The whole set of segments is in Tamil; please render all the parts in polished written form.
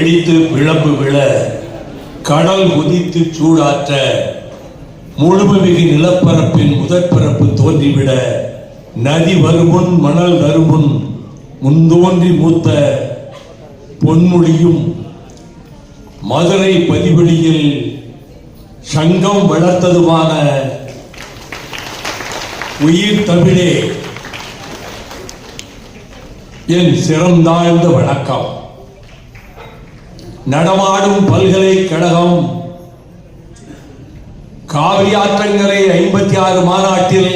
வெடித்து பிளம்பு விழ கடல் கொதித்து சூடாற்ற முழுமைமிகு நிலப்பரப்பின் முதற்பரப்பு தோன்றிவிட நதி வருமுன் மணல் தருமுன் முன்தோன்றி மூத்த பொன்மொழியும் மதுரை பதிவெளியில் சங்கம் வளர்த்ததுமான உயிர் தமிழே என் சிறந்தாழ்ந்த வணக்கம். நடமாடும் பல்கலைக்கழகம் காவிரி ஆற்றங்கரை 56 மாநாட்டில்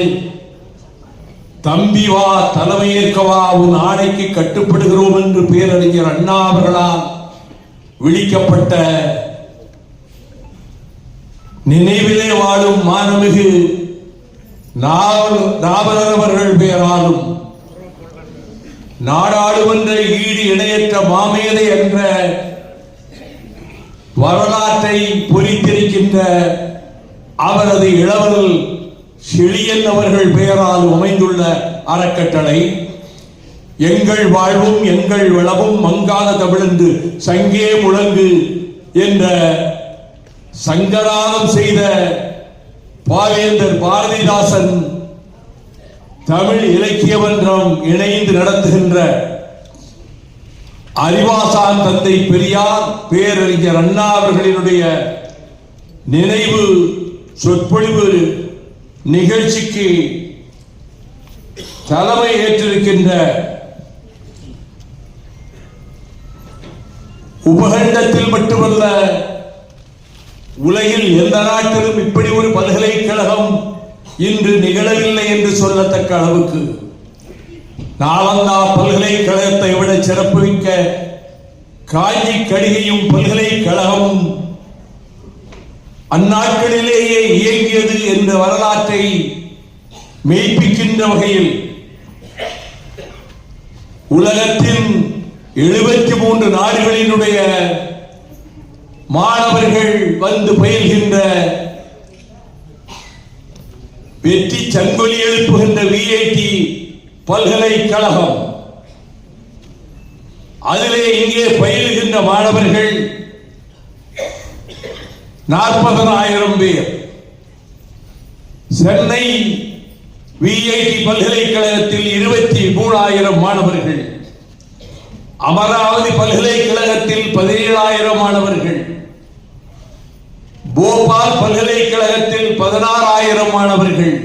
தம்பி வா தலைமையேற்கவா உன் ஆணைக்கு கட்டுப்படுகிறோம் என்று பேரறிஞர் அண்ணா அவர்களால் விழிக்கப்பட்ட நினைவிலே வாழும் மாண்புமிகு நாவலர் அவர்கள் பெயராலும் நாடாளுமன்ற ஈடு இணையற்ற மாமேதை என்ற வரலாற்றை பொறித்திருக்கின்ற அவரது இளவல் செழியன் அவர்கள் பெயரால் அமைந்துள்ள அறக்கட்டளை எங்கள் வாழ்வும் எங்கள் வளமும் மங்காத தமிழென்று சங்கே முழங்கு என்ற சங்கராகம் செய்த பாவேந்தர் பாரதிதாசன் தமிழ் இலக்கிய மன்றம் இணைந்து நடத்துகின்ற அறிவாசான் தந்தை பெரியார் பேரறிஞர் அண்ணா அவர்களினுடைய நினைவு சொற்பொழிவு நிகழ்ச்சிக்கு தலைமை ஏற்றிருக்கின்ற உபகண்டத்தில் மட்டுமல்ல உலகில் எந்த நாட்டிலும் இப்படி ஒரு பல்கலைக்கழகம் இன்று நிகழவில்லை என்று சொல்லத்தக்க அளவுக்கு நாலந்தா பல்கலைக்கழகத்தை விட சிறப்புமிக்க காஞ்சி கடிகையும் பல்கலைக்கழகமும் அந்நாட்களிலேயே இயங்கியது என்ற வரலாற்றை மெய்ப்பிக்கின்ற வகையில் உலகத்தின் 73 நாடுகளினுடைய மாணவர்கள் வந்து பயில்கின்ற வெற்றி சங்கொலி எழுப்புகின்ற விஐடி பல்கலைக்கழகம். அதிலே இங்கே பயில்கின்ற மாணவர்கள் 40,000 பேர். சென்னை விஐடி பல்கலைக்கழகத்தில் 23,000 மாணவர்கள். அமராவதி பல்கலைக்கழகத்தில் 17,000 மாணவர்கள். போபால் பல்கலைக்கழகத்தில் 16,000 மாணவர்கள்.